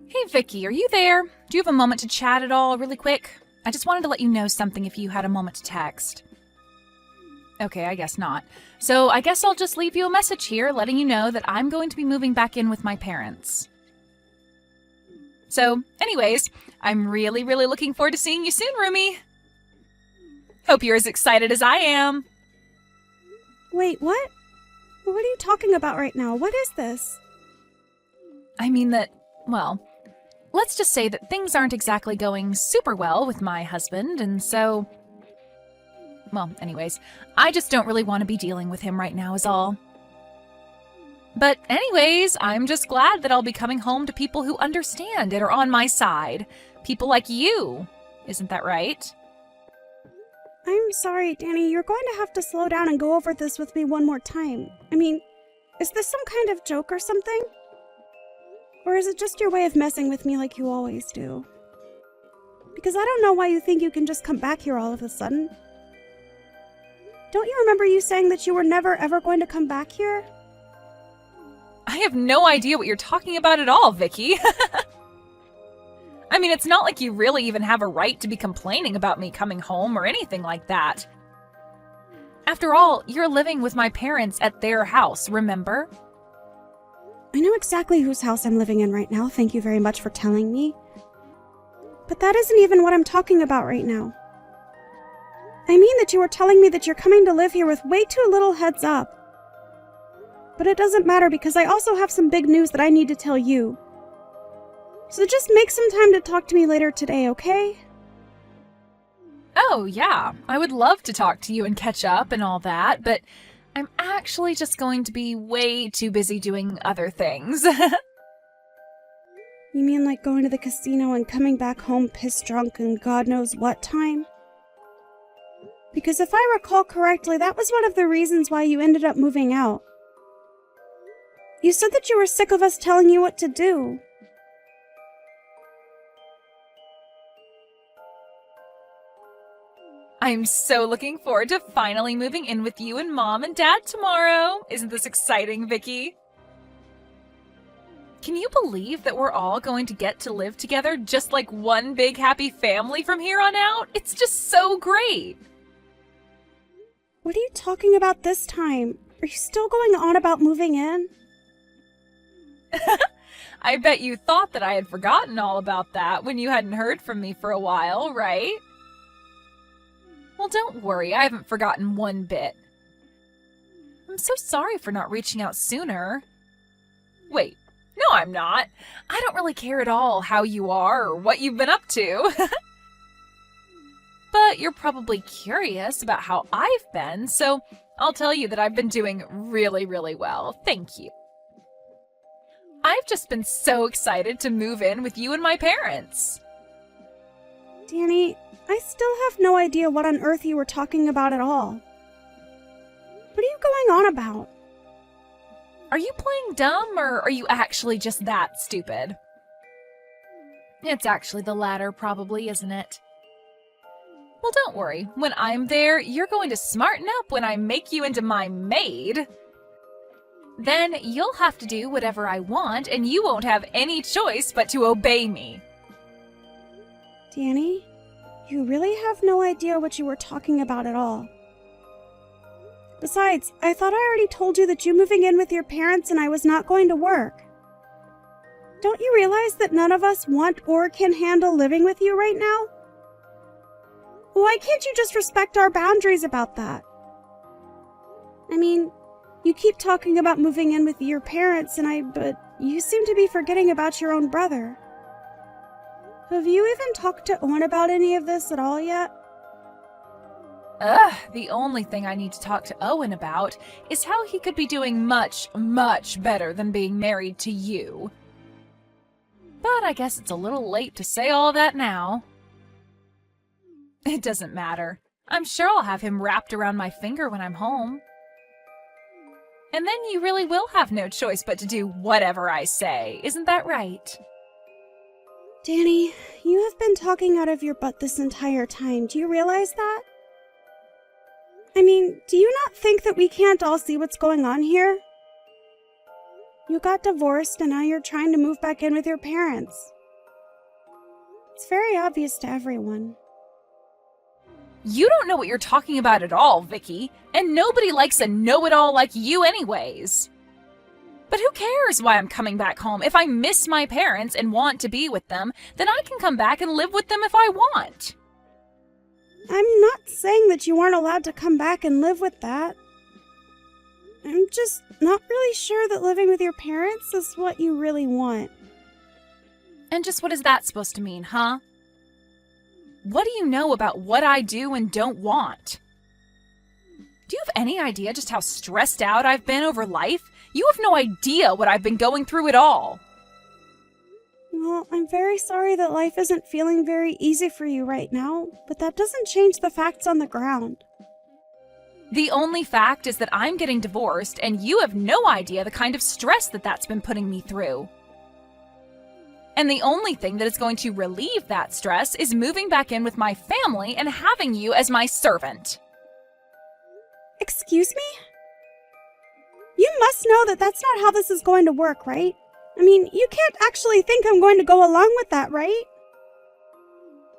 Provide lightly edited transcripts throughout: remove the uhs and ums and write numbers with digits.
Hey Vicky, are you there? Do you have a moment to chat at all, really quick? I just wanted to let you know something if you had a moment to text. Okay, I guess not. So I guess I'll just leave you a message here letting you know that I'm going to be moving back in with my parents. So, anyways, I'm really looking forward to seeing you soon, roomie. Hope you're as excited as I am. Wait, what? What are you talking about right now? What is this? I mean that, well, let's just say that things aren't exactly going super well with my husband, and so... Well, anyways, I just don't really want to be dealing with him right now is all. But anyways, I'm just glad that I'll be coming home to people who understand and are on my side. People like you. Isn't that right? I'm sorry, Danny. You're going to have to slow down and go over this with me one more time. I mean, is this some kind of joke or something? Or is it just your way of messing with me like you always do? Because I don't know why you think you can just come back here all of a sudden. Don't you remember you saying that you were never ever going to come back here? I have no idea what you're talking about at all, Vicky. I mean, it's not like you really even have a right to be complaining about me coming home or anything like that. After all, you're living with my parents at their house, remember? I know exactly whose house I'm living in right now, thank you very much for telling me. But that isn't even what I'm talking about right now. I mean that you were telling me that you're coming to live here with way too little heads up. But it doesn't matter because I also have some big news that I need to tell you. So just make some time to talk to me later today, okay? Oh, yeah. I would love to talk to you and catch up and all that, but I'm actually just going to be way too busy doing other things. You mean like going to the casino and coming back home pissed drunk and God knows what time? Because if I recall correctly, that was one of the reasons why you ended up moving out. You said that you were sick of us telling you what to do. I'm so looking forward to finally moving in with you and Mom and Dad tomorrow. Isn't this exciting, Vicky? Can you believe that we're all going to get to live together just like one big happy family from here on out? It's just so great. What are you talking about this time? Are you still going on about moving in? I bet you thought that I had forgotten all about that when you hadn't heard from me for a while, right? Well, don't worry, I haven't forgotten one bit. I'm so sorry for not reaching out sooner. Wait, no I'm not. I don't really care at all how you are or what you've been up to. But you're probably curious about how I've been, so I'll tell you that I've been doing really well. Thank you. I've just been so excited to move in with you and my parents. Danny, I still have no idea what on earth you were talking about at all. What are you going on about? Are you playing dumb, or are you actually just that stupid? It's actually the latter, probably, isn't it? Well, don't worry. When I'm there, you're going to smarten up when I make you into my maid. Then you'll have to do whatever I want, and you won't have any choice but to obey me. Danny, you really have no idea what you were talking about at all. Besides, I thought I already told you that you moving in with your parents and I was not going to work. Don't you realize that none of us want or can handle living with you right now? Why can't you just respect our boundaries about that? I mean, you keep talking about moving in with your parents but you seem to be forgetting about your own brother. Have you even talked to Owen about any of this at all yet? The only thing I need to talk to Owen about is how he could be doing much better than being married to you. But I guess it's a little late to say all that now. It doesn't matter. I'm sure I'll have him wrapped around my finger when I'm home. And then you really will have no choice but to do whatever I say. Isn't that right? Danny, you have been talking out of your butt this entire time. Do you realize that? I mean, do you not think that we can't all see what's going on here? You got divorced and now you're trying to move back in with your parents. It's very obvious to everyone. You don't know what you're talking about at all, Vicky, and nobody likes a know-it-all like you anyways. But who cares why I'm coming back home? If I miss my parents and want to be with them, then I can come back and live with them if I want. I'm not saying that you aren't allowed to come back and live with that. I'm just not really sure that living with your parents is what you really want. And just what is that supposed to mean, huh? What do you know about what I do and don't want? Do you have any idea just how stressed out I've been over life? You have no idea what I've been going through at all. Well, I'm very sorry that life isn't feeling very easy for you right now, but that doesn't change the facts on the ground. The only fact is that I'm getting divorced, and you have no idea the kind of stress that's been putting me through. And the only thing that is going to relieve that stress is moving back in with my family and having you as my servant. Excuse me? You must know that that's not how this is going to work, right? I mean, you can't actually think I'm going to go along with that, right?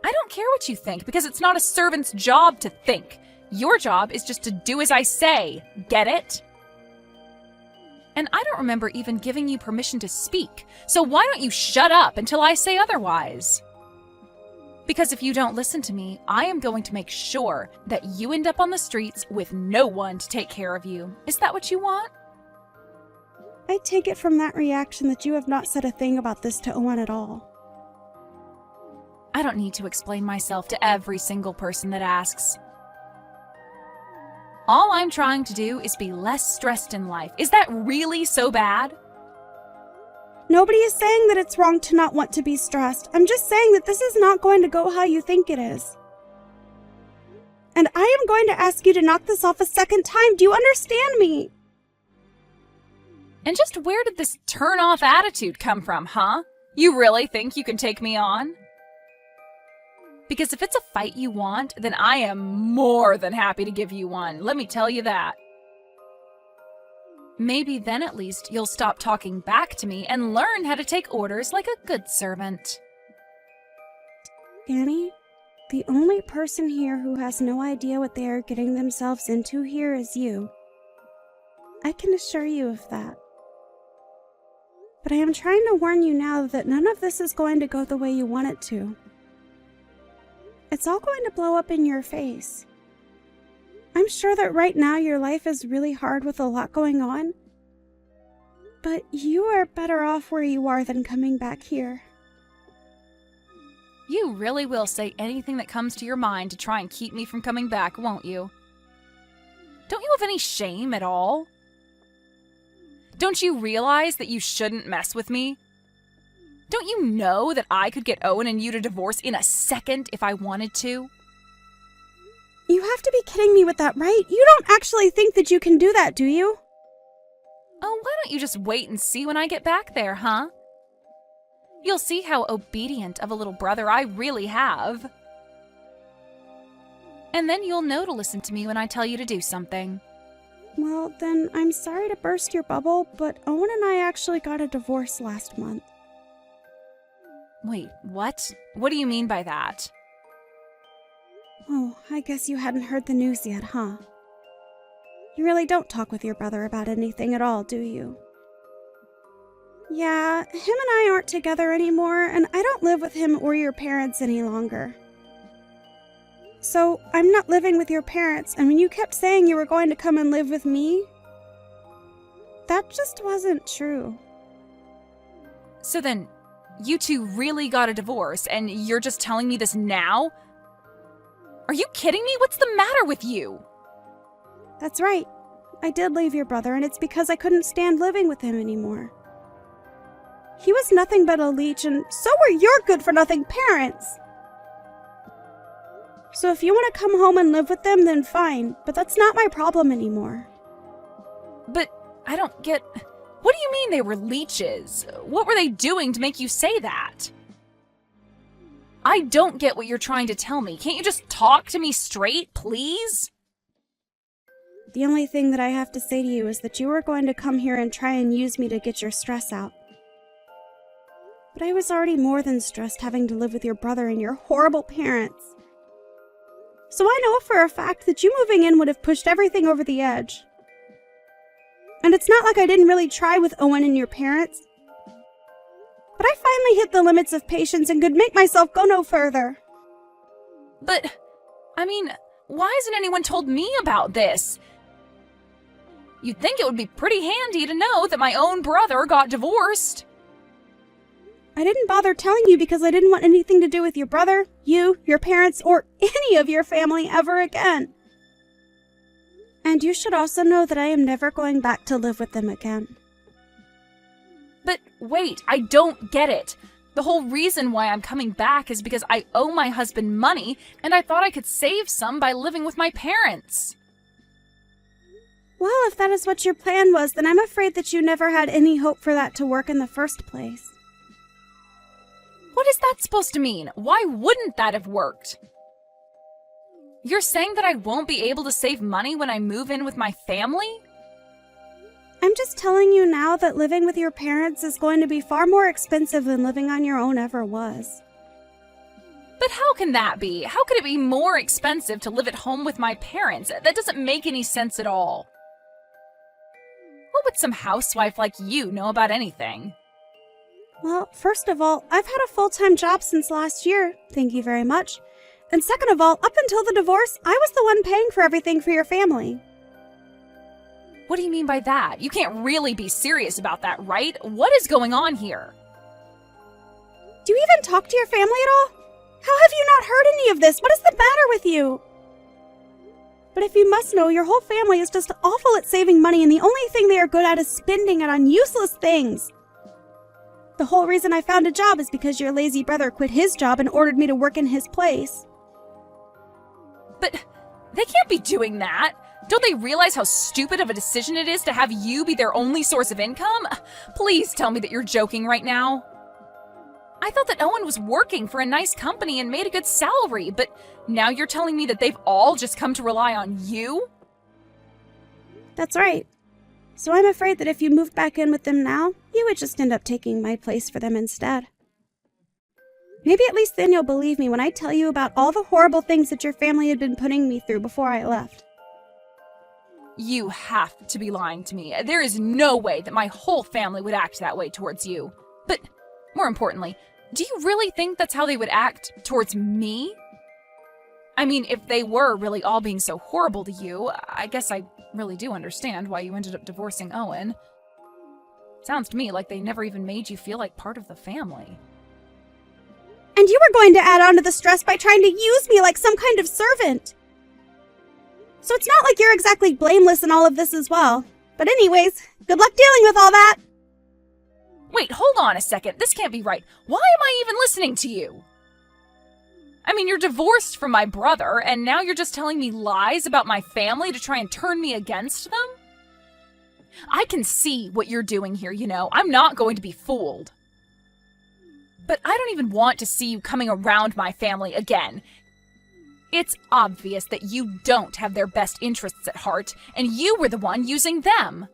I don't care what you think, because it's not a servant's job to think. Your job is just to do as I say. Get it? And I don't remember even giving you permission to speak, so why don't you shut up until I say otherwise? Because if you don't listen to me, I am going to make sure that you end up on the streets with no one to take care of you. Is that what you want? I take it from that reaction that you have not said a thing about this to Owen at all. I don't need to explain myself to every single person that asks. All I'm trying to do is be less stressed in life. Is that really so bad? Nobody is saying that it's wrong to not want to be stressed. I'm just saying that this is not going to go how you think it is. And I am going to ask you to knock this off a second time. Do you understand me? And just where did this turn-off attitude come from, huh? You really think you can take me on? Because if it's a fight you want, then I am more than happy to give you one. Let me tell you that. Maybe then at least you'll stop talking back to me and learn how to take orders like a good servant. Annie, the only person here who has no idea what they are getting themselves into here is you. I can assure you of that. But I am trying to warn you now that none of this is going to go the way you want it to. It's all going to blow up in your face. I'm sure that right now your life is really hard with a lot going on. But you are better off where you are than coming back here. You really will say anything that comes to your mind to try and keep me from coming back, won't you? Don't you have any shame at all? Don't you realize that you shouldn't mess with me? Don't you know that I could get Owen and you to divorce in a second if I wanted to? You have to be kidding me with that, right? You don't actually think that you can do that, do you? Oh, why don't you just wait and see when I get back there, huh? You'll see how obedient of a little brother I really have. And then you'll know to listen to me when I tell you to do something. Well, then I'm sorry to burst your bubble, but Owen and I actually got a divorce last month. Wait, what? What do you mean by that? Oh, I guess you hadn't heard the news yet, huh? You really don't talk with your brother about anything at all, do you? Yeah, him and I aren't together anymore, and I don't live with him or your parents any longer. So, I'm not living with your parents, and when you kept saying you were going to come and live with me, that just wasn't true. So then, you two really got a divorce, and you're just telling me this now? Are you kidding me? What's the matter with you? That's right. I did leave your brother, and it's because I couldn't stand living with him anymore. He was nothing but a leech, and so were your good-for-nothing parents. So if you want to come home and live with them, then fine, but that's not my problem anymore. But I don't get... What do you mean they were leeches? What were they doing to make you say that? I don't get what you're trying to tell me. Can't you just talk to me straight, please? The only thing that I have to say to you is that you are going to come here and try and use me to get your stress out. But I was already more than stressed having to live with your brother and your horrible parents. So I know for a fact that you moving in would have pushed everything over the edge. And it's not like I didn't really try with Owen and your parents. But I finally hit the limits of patience and could make myself go no further. But, why hasn't anyone told me about this? You'd think it would be pretty handy to know that my own brother got divorced. I didn't bother telling you because I didn't want anything to do with your brother, you, your parents, or any of your family ever again. And you should also know that I am never going back to live with them again. But wait, I don't get it. The whole reason why I'm coming back is because I owe my husband money, and I thought I could save some by living with my parents. Well, if that is what your plan was, then I'm afraid that you never had any hope for that to work in the first place. What is that supposed to mean? Why wouldn't that have worked? You're saying that I won't be able to save money when I move in with my family? I'm just telling you now that living with your parents is going to be far more expensive than living on your own ever was. But how can that be? How could it be more expensive to live at home with my parents? That doesn't make any sense at all. What would some housewife like you know about anything? Well, first of all, I've had a full-time job since last year, thank you very much. And second of all, up until the divorce, I was the one paying for everything for your family. What do you mean by that? You can't really be serious about that, right? What is going on here? Do you even talk to your family at all? How have you not heard any of this? What is the matter with you? But if you must know, your whole family is just awful at saving money, and the only thing they are good at is spending it on useless things. The whole reason I found a job is because your lazy brother quit his job and ordered me to work in his place. But they can't be doing that. Don't they realize how stupid of a decision it is to have you be their only source of income? Please tell me that you're joking right now. I thought that Owen was working for a nice company and made a good salary, but now you're telling me that they've all just come to rely on you? That's right. So I'm afraid that if you moved back in with them now, you would just end up taking my place for them instead. Maybe at least then you'll believe me when I tell you about all the horrible things that your family had been putting me through before I left. You have to be lying to me. There is no way that my whole family would act that way towards you. But more importantly, do you really think that's how they would act towards me? If they were really all being so horrible to you, I guess I really do understand why you ended up divorcing Owen. Sounds to me like they never even made you feel like part of the family. And you were going to add on to the stress by trying to use me like some kind of servant. So it's not like you're exactly blameless in all of this as well. But anyways, good luck dealing with all that. Wait, hold on a second. This can't be right. Why am I even listening to you? You're divorced from my brother, and now you're just telling me lies about my family to try and turn me against them? I can see what you're doing here, I'm not going to be fooled. But I don't even want to see you coming around my family again. It's obvious that you don't have their best interests at heart, and you were the one using them.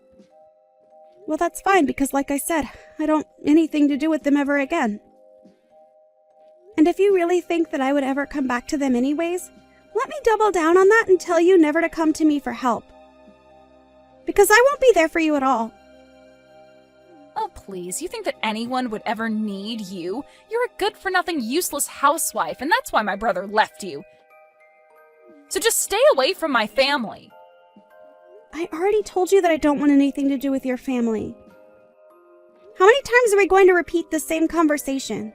Well, that's fine, because like I said, I don't want anything to do with them ever again. And if you really think that I would ever come back to them anyways, let me double down on that and tell you never to come to me for help. Because I won't be there for you at all. Oh, please, you think that anyone would ever need you? You're a good-for-nothing, useless housewife, and that's why my brother left you. So just stay away from my family. I already told you that I don't want anything to do with your family. How many times are we going to repeat the same conversation?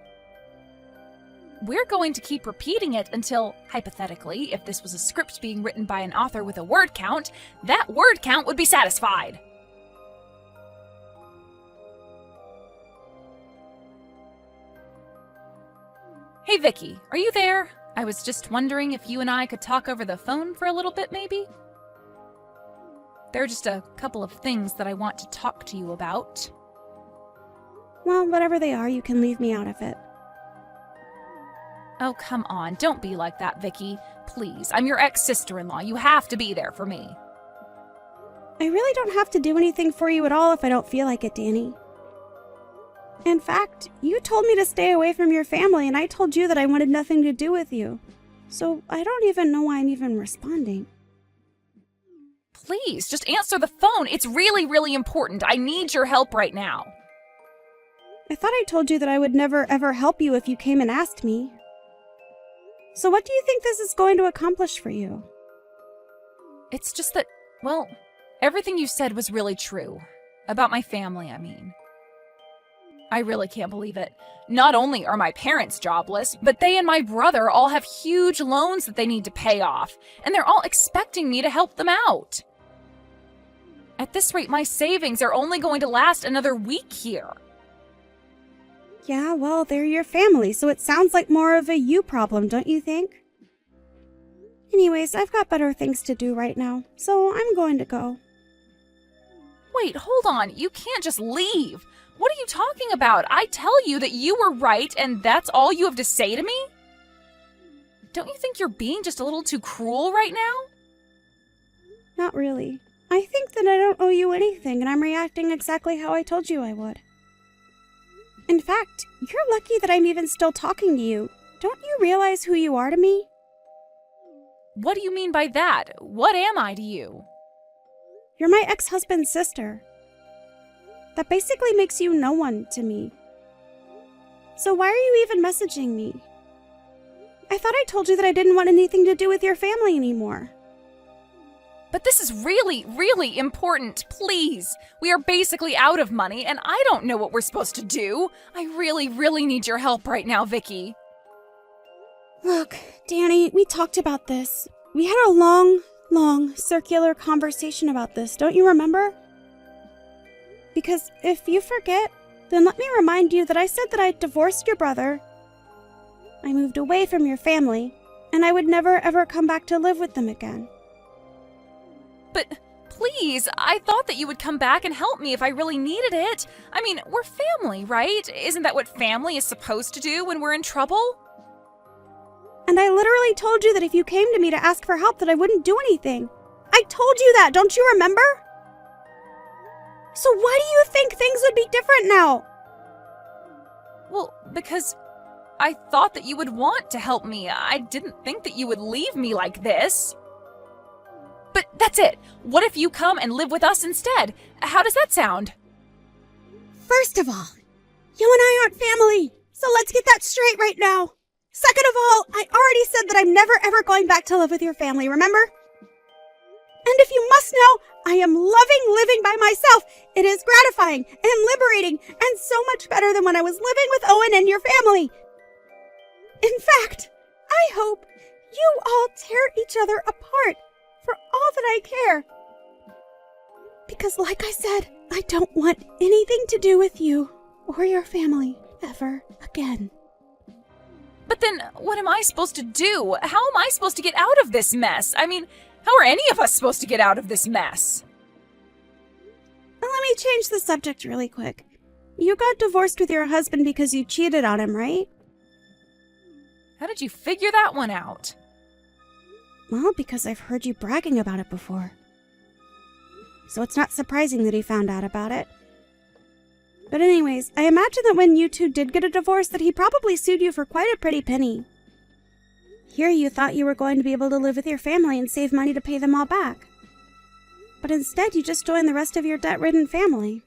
We're going to keep repeating it until, hypothetically, if this was a script being written by an author with a word count, that word count would be satisfied. Hey Vicky, are you there? I was just wondering if you and I could talk over the phone for a little bit, maybe? There are just a couple of things that I want to talk to you about. Well, whatever they are, you can leave me out of it. Oh, come on, don't be like that, Vicky. Please, I'm your ex-sister-in-law. You have to be there for me. I really don't have to do anything for you at all if I don't feel like it, Danny. In fact, you told me to stay away from your family, and I told you that I wanted nothing to do with you. So I don't even know why I'm even responding. Please, just answer the phone. It's really, really important. I need your help right now. I thought I told you that I would never ever help you if you came and asked me. So what do you think this is going to accomplish for you? It's just that, well, everything you said was really true. About my family, I mean. I really can't believe it. Not only are my parents jobless, but they and my brother all have huge loans that they need to pay off, and they're all expecting me to help them out. At this rate, my savings are only going to last another week here. Yeah, well, they're your family, so it sounds like more of a you problem, don't you think? Anyways, I've got better things to do right now, so I'm going to go. Wait, hold on. You can't just leave. What are you talking about? I tell you that you were right, and that's all you have to say to me? Don't you think you're being just a little too cruel right now? Not really. I think that I don't owe you anything, and I'm reacting exactly how I told you I would. In fact, you're lucky that I'm even still talking to you. Don't you realize who you are to me? What do you mean by that? What am I to you? You're my ex-husband's sister. That basically makes you no one to me. So why are you even messaging me? I thought I told you that I didn't want anything to do with your family anymore. But this is really, really important. Please. We are basically out of money, and I don't know what we're supposed to do. I really, really need your help right now, Vicky. Look, Danny, we talked about this. We had a long, circular conversation about this, don't you remember? Because if you forget, then let me remind you that I said that I divorced your brother. I moved away from your family, and I would never ever come back to live with them again. But please, I thought that you would come back and help me if I really needed it. I mean, we're family, right? Isn't that what family is supposed to do when we're in trouble? And I literally told you that if you came to me to ask for help that I wouldn't do anything. I told you that, don't you remember? So why do you think things would be different now? Well, because I thought that you would want to help me. I didn't think that you would leave me like this. But that's it. What if you come and live with us instead? How does that sound? First of all, you and I aren't family, so let's get that straight right now. Second of all, I already said that I'm never ever going back to live with your family, remember? And if you must know, I am loving living by myself. It is gratifying and liberating and so much better than when I was living with Owen and your family. In fact, I hope you all tear each other apart for all that I care. Because like I said, I don't want anything to do with you or your family ever again. But then, what am I supposed to do? How am I supposed to get out of this mess? I mean, how are any of us supposed to get out of this mess? Well, let me change the subject really quick. You got divorced with your husband because you cheated on him, right? How did you figure that one out? Well, because I've heard you bragging about it before. So it's not surprising that he found out about it. But anyways, I imagine that when you two did get a divorce that he probably sued you for quite a pretty penny. Here you thought you were going to be able to live with your family and save money to pay them all back. But instead you just joined the rest of your debt-ridden family.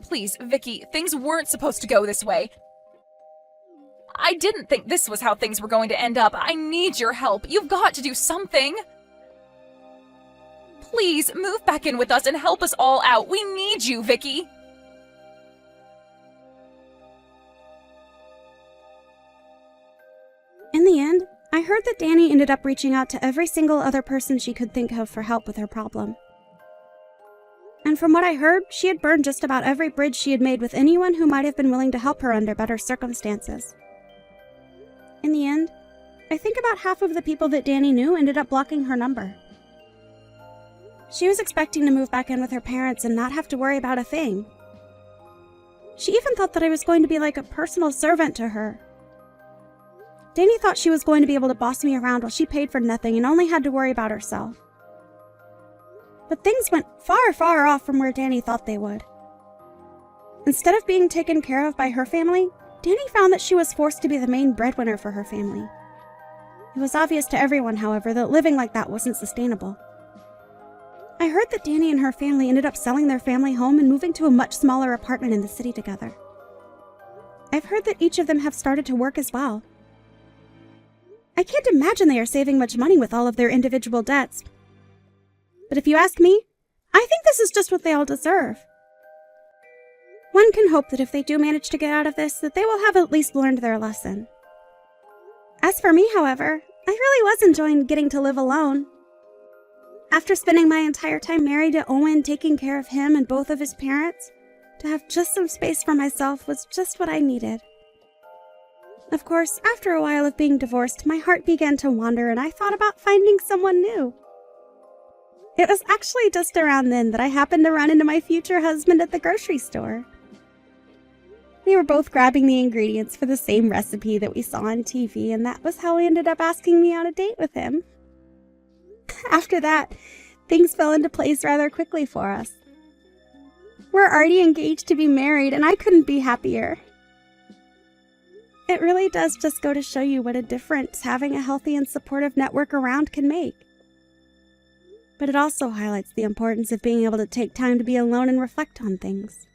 Please, Vicky, things weren't supposed to go this way. I didn't think this was how things were going to end up. I need your help. You've got to do something. Please, move back in with us and help us all out. We need you, Vicky. In the end, I heard that Danny ended up reaching out to every single other person she could think of for help with her problem. And from what I heard, she had burned just about every bridge she had made with anyone who might have been willing to help her under better circumstances. In the end, I think about half of the people that Danny knew ended up blocking her number. She was expecting to move back in with her parents and not have to worry about a thing. She even thought that I was going to be like a personal servant to her. Danny thought she was going to be able to boss me around while she paid for nothing and only had to worry about herself. But things went far, far off from where Danny thought they would. Instead of being taken care of by her family, Danny found that she was forced to be the main breadwinner for her family. It was obvious to everyone, however, that living like that wasn't sustainable. I heard that Danny and her family ended up selling their family home and moving to a much smaller apartment in the city together. I've heard that each of them have started to work as well. I can't imagine they are saving much money with all of their individual debts. But if you ask me, I think this is just what they all deserve. One can hope that if they do manage to get out of this, that they will have at least learned their lesson. As for me, however, I really was enjoying getting to live alone. After spending my entire time married to Owen, taking care of him and both of his parents, to have just some space for myself was just what I needed. Of course, after a while of being divorced, my heart began to wander and I thought about finding someone new. It was actually just around then that I happened to run into my future husband at the grocery store. We were both grabbing the ingredients for the same recipe that we saw on TV, and that was how he ended up asking me on a date with him. After that, things fell into place rather quickly for us. We're already engaged to be married, and I couldn't be happier. It really does just go to show you what a difference having a healthy and supportive network around can make. But it also highlights the importance of being able to take time to be alone and reflect on things.